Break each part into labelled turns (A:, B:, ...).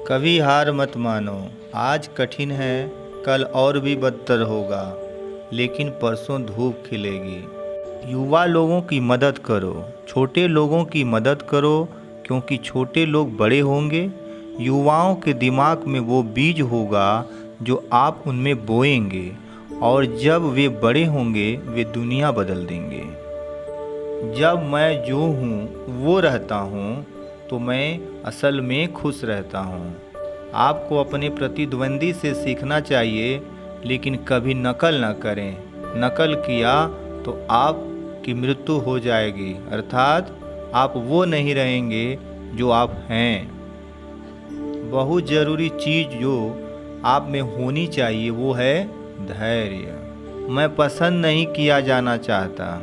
A: कभी हार मत मानो। आज कठिन है, कल और भी बदतर होगा, लेकिन परसों धूप खिलेगी। युवा लोगों की मदद करो, छोटे लोगों की मदद करो, क्योंकि छोटे लोग बड़े होंगे। युवाओं के दिमाग में वो बीज होगा जो आप उनमें बोएंगे, और जब वे बड़े होंगे वे दुनिया बदल देंगे। जब मैं जो हूँ वो रहता हूँ तो मैं असल में खुश रहता हूँ। आपको अपने प्रतिद्वंदी से सीखना चाहिए, लेकिन कभी नकल न करें। नकल किया तो आपकी मृत्यु हो जाएगी, अर्थात आप वो नहीं रहेंगे जो आप हैं। बहुत ज़रूरी चीज़ जो आप में होनी चाहिए वो है धैर्य। मैं पसंद नहीं किया जाना चाहता,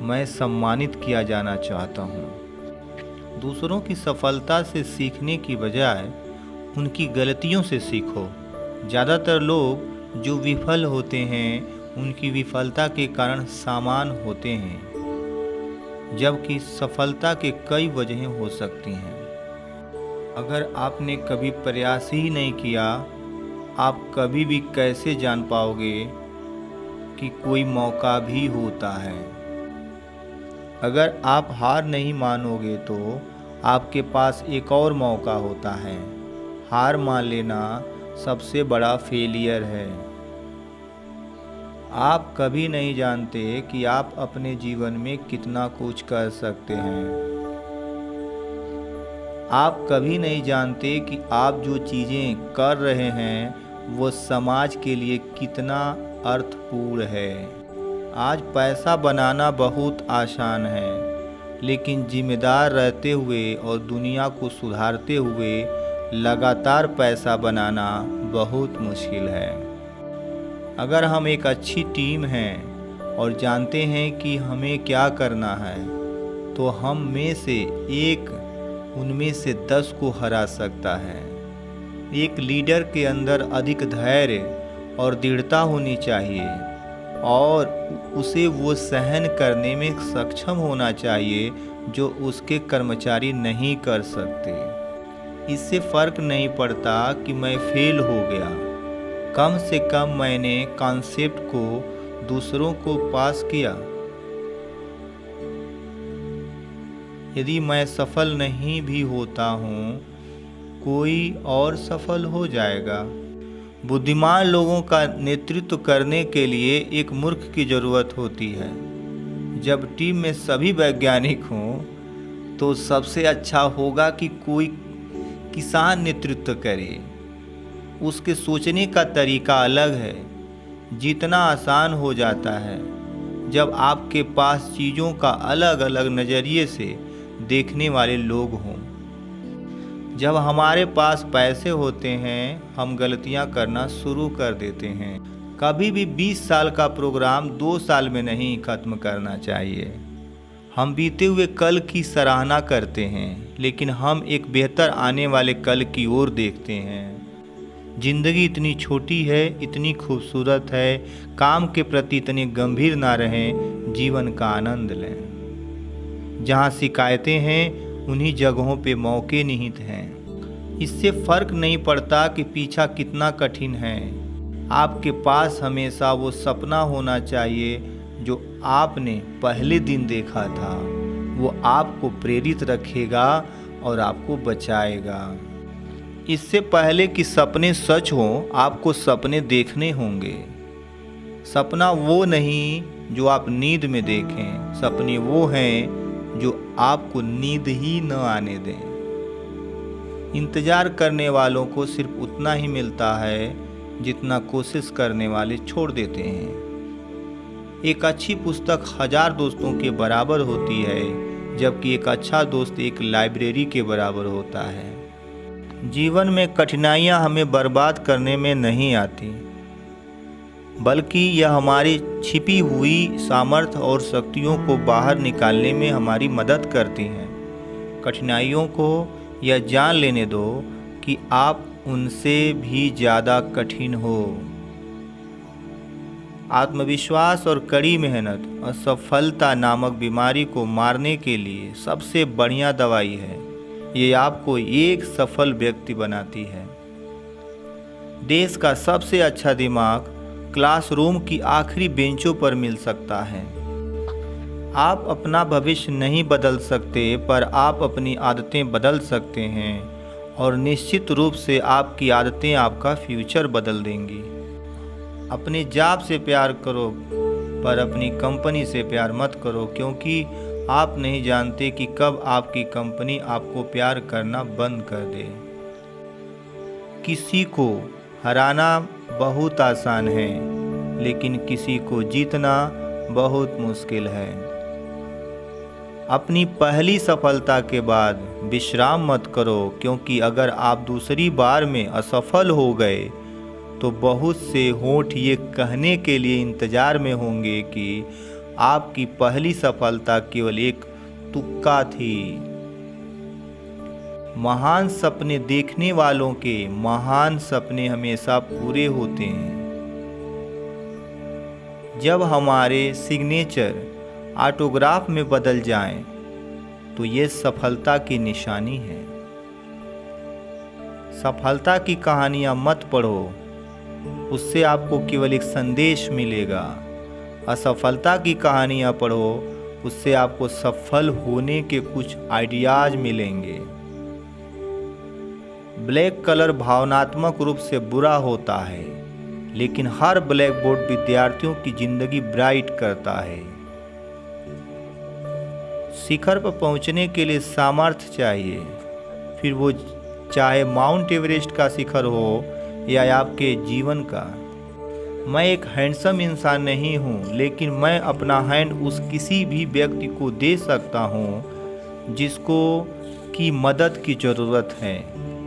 A: मैं सम्मानित किया जाना चाहता हूँ। दूसरों की सफलता से सीखने की बजाय उनकी गलतियों से सीखो। ज़्यादातर लोग जो विफल होते हैं उनकी विफलता के कारण सामान्य होते हैं, जबकि सफलता के कई वजहें हो सकती हैं। अगर आपने कभी प्रयास ही नहीं किया, आप कभी भी कैसे जान पाओगे कि कोई मौका भी होता है। अगर आप हार नहीं मानोगे तो आपके पास एक और मौका होता है। हार मान लेना सबसे बड़ा फेलियर है। आप कभी नहीं जानते कि आप अपने जीवन में कितना कुछ कर सकते हैं। आप कभी नहीं जानते कि आप जो चीज़ें कर रहे हैं वो समाज के लिए कितना अर्थपूर्ण है। आज पैसा बनाना बहुत आसान है, लेकिन जिम्मेदार रहते हुए और दुनिया को सुधारते हुए लगातार पैसा बनाना बहुत मुश्किल है। अगर हम एक अच्छी टीम हैं और जानते हैं कि हमें क्या करना है, तो हम में से एक उनमें से 10 को हरा सकता है। एक लीडर के अंदर अधिक धैर्य और दृढ़ता होनी चाहिए, और उसे वो सहन करने में सक्षम होना चाहिए जो उसके कर्मचारी नहीं कर सकते। इससे फर्क नहीं पड़ता कि मैं फेल हो गया, कम से कम मैंने कॉन्सेप्ट को दूसरों को पास किया। यदि मैं सफल नहीं भी होता हूँ, कोई और सफल हो जाएगा। बुद्धिमान लोगों का नेतृत्व करने के लिए एक मूर्ख की ज़रूरत होती है। जब टीम में सभी वैज्ञानिक हों तो सबसे अच्छा होगा कि कोई किसान नेतृत्व करे। उसके सोचने का तरीका अलग है। जितना आसान हो जाता है जब आपके पास चीज़ों का अलग अलग नज़रिए से देखने वाले लोग हों। जब हमारे पास पैसे होते हैं हम गलतियां करना शुरू कर देते हैं। कभी भी 20 साल का प्रोग्राम 2 साल में नहीं खत्म करना चाहिए। हम बीते हुए कल की सराहना करते हैं, लेकिन हम एक बेहतर आने वाले कल की ओर देखते हैं। जिंदगी इतनी छोटी है, इतनी खूबसूरत है, काम के प्रति इतने गंभीर ना रहें, जीवन का आनंद लें। जहाँ शिकायतें हैं उन्हीं जगहों पे मौके निहित हैं। इससे फर्क नहीं पड़ता कि पीछा कितना कठिन है। आपके पास हमेशा वो सपना होना चाहिए जो आपने पहले दिन देखा था। वो आपको प्रेरित रखेगा और आपको बचाएगा। इससे पहले कि सपने सच हों, आपको सपने देखने होंगे। सपना वो नहीं जो आप नींद में देखें, सपने वो हैं जो आपको नींद ही न आने दें। इंतज़ार करने वालों को सिर्फ उतना ही मिलता है जितना कोशिश करने वाले छोड़ देते हैं। एक अच्छी पुस्तक 1000 दोस्तों के बराबर होती है, जबकि एक अच्छा दोस्त एक लाइब्रेरी के बराबर होता है। जीवन में कठिनाइयाँ हमें बर्बाद करने में नहीं आती, बल्कि यह हमारी छिपी हुई सामर्थ्य और शक्तियों को बाहर निकालने में हमारी मदद करती हैं। कठिनाइयों को यह जान लेने दो कि आप उनसे भी ज़्यादा कठिन हो। आत्मविश्वास और कड़ी मेहनत असफलता नामक बीमारी को मारने के लिए सबसे बढ़िया दवाई है। ये आपको एक सफल व्यक्ति बनाती है। देश का सबसे अच्छा दिमाग क्लासरूम की आखिरी बेंचों पर मिल सकता है। आप अपना भविष्य नहीं बदल सकते, पर आप अपनी आदतें बदल सकते हैं, और निश्चित रूप से आपकी आदतें आपका फ्यूचर बदल देंगी। अपने जॉब से प्यार करो, पर अपनी कंपनी से प्यार मत करो, क्योंकि आप नहीं जानते कि कब आपकी कंपनी आपको प्यार करना बंद कर दे। किसी को हराना बहुत आसान है, लेकिन किसी को जीतना बहुत मुश्किल है। अपनी पहली सफलता के बाद विश्राम मत करो, क्योंकि अगर आप दूसरी बार में असफल हो गए तो बहुत से होंठ ये कहने के लिए इंतजार में होंगे कि आपकी पहली सफलता केवल एक तुक्का थी। महान सपने देखने वालों के महान सपने हमेशा पूरे होते हैं। जब हमारे सिग्नेचर ऑटोग्राफ में बदल जाएं, तो ये सफलता की निशानी है। सफलता की कहानियां मत पढ़ो, उससे आपको केवल एक संदेश मिलेगा। असफलता की कहानियां पढ़ो, उससे आपको सफल होने के कुछ आइडियाज मिलेंगे। ब्लैक कलर भावनात्मक रूप से बुरा होता है, लेकिन हर ब्लैक बोर्ड विद्यार्थियों की जिंदगी ब्राइट करता है। शिखर पर पहुंचने के लिए सामर्थ्य चाहिए, फिर वो चाहे माउंट एवरेस्ट का शिखर हो या आपके जीवन का। मैं एक हैंडसम इंसान नहीं हूँ, लेकिन मैं अपना हैंड उस किसी भी व्यक्ति को दे सकता हूँ जिसको की मदद की ज़रूरत है।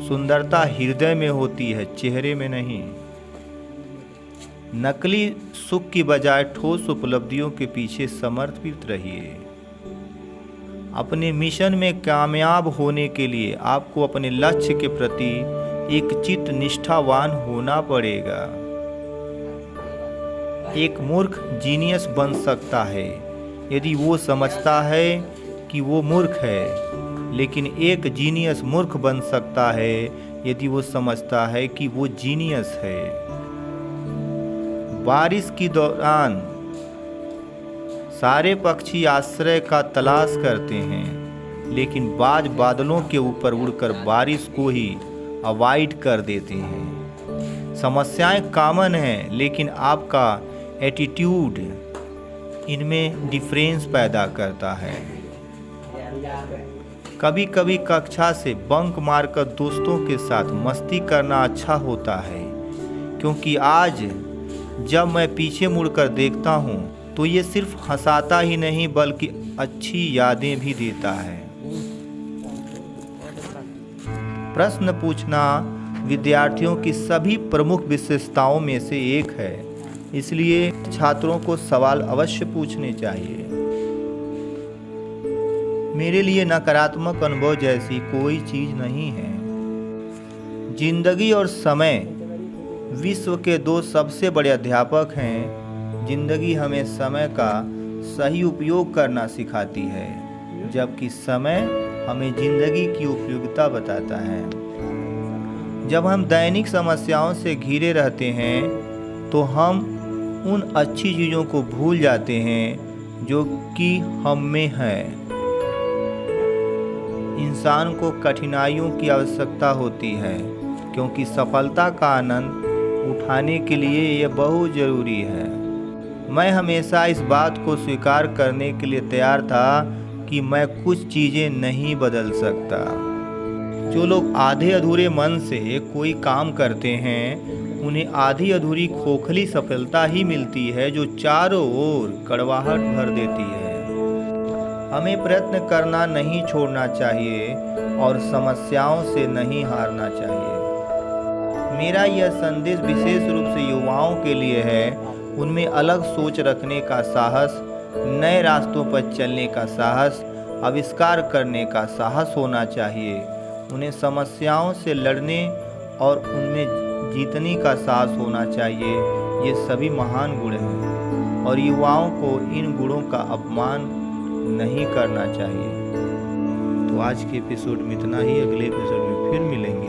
A: सुंदरता हृदय में होती है, चेहरे में नहीं। नकली सुख की बजाय ठोस उपलब्धियों के पीछे समर्पित रहिए। अपने मिशन में कामयाब होने के लिए आपको अपने लक्ष्य के प्रति एक चित्त निष्ठावान होना पड़ेगा। एक मूर्ख जीनियस बन सकता है यदि वो समझता है कि वो मूर्ख है, लेकिन एक जीनियस मूर्ख बन सकता है यदि वो समझता है कि वो जीनियस है। बारिश के दौरान सारे पक्षी आश्रय का तलाश करते हैं, लेकिन बाज बादलों के ऊपर उड़कर बारिश को ही अवॉइड कर देते हैं। समस्याएं कॉमन हैं, लेकिन आपका एटीट्यूड इनमें डिफरेंस पैदा करता है। कभी कभी कक्षा से बंक मारकर दोस्तों के साथ मस्ती करना अच्छा होता है, क्योंकि आज जब मैं पीछे मुड़कर देखता हूँ तो ये सिर्फ हंसाता ही नहीं बल्कि अच्छी यादें भी देता है। प्रश्न पूछना विद्यार्थियों की सभी प्रमुख विशेषताओं में से एक है, इसलिए छात्रों को सवाल अवश्य पूछने चाहिए। मेरे लिए नकारात्मक अनुभव जैसी कोई चीज नहीं है। जिंदगी और समय विश्व के दो सबसे बड़े अध्यापक हैं। जिंदगी हमें समय का सही उपयोग करना सिखाती है, जबकि समय हमें जिंदगी की उपयोगिता बताता है। जब हम दैनिक समस्याओं से घिरे रहते हैं तो हम उन अच्छी चीज़ों को भूल जाते हैं जो कि हम में है। इंसान को कठिनाइयों की आवश्यकता होती है, क्योंकि सफलता का आनंद उठाने के लिए यह बहुत ज़रूरी है। मैं हमेशा इस बात को स्वीकार करने के लिए तैयार था कि मैं कुछ चीज़ें नहीं बदल सकता। जो लोग आधे अधूरे मन से कोई काम करते हैं, उन्हें आधी अधूरी खोखली सफलता ही मिलती है, जो चारों ओर कड़वाहट भर देती है। हमें प्रयत्न करना नहीं छोड़ना चाहिए और समस्याओं से नहीं हारना चाहिए। मेरा यह संदेश विशेष रूप से युवाओं के लिए है। उनमें अलग सोच रखने का साहस, नए रास्तों पर चलने का साहस, आविष्कार करने का साहस होना चाहिए। उन्हें समस्याओं से लड़ने और उनमें जीतने का साहस होना चाहिए। ये सभी महान गुण हैं और युवाओं को इन गुणों का अपमान नहीं करना चाहिए। तो आज के एपिसोड में इतना ही, अगले एपिसोड में फिर मिलेंगे।